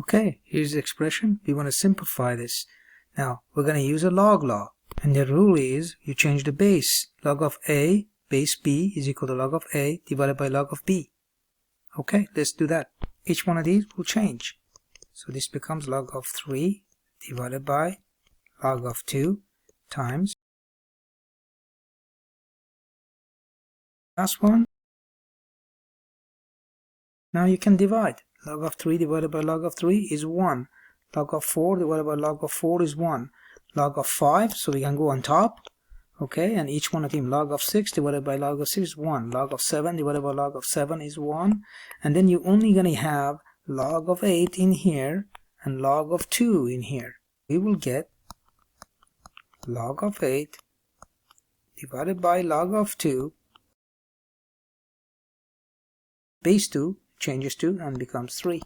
Okay, here's the expression. We want to simplify this. Now, we're going to use a log law. And the rule is, you change the base. Log of A, base B is equal to log of A divided by log of B. Okay, let's do that. Each one of these will change. So this becomes log of 3 divided by log of 2 times last one. Now you can divide. Log of 3 divided by log of 3 is 1. Log of 4 divided by log of 4 is 1. Log of 5, so we can go on top. Okay, and each one of them, log of 6 divided by log of 6 is 1. Log of 7 divided by log of 7 is 1. And then you're only going to have log of 8 in here and log of 2 in here. We will get log of 8 divided by log of 2. Base 2 changes to and becomes 3.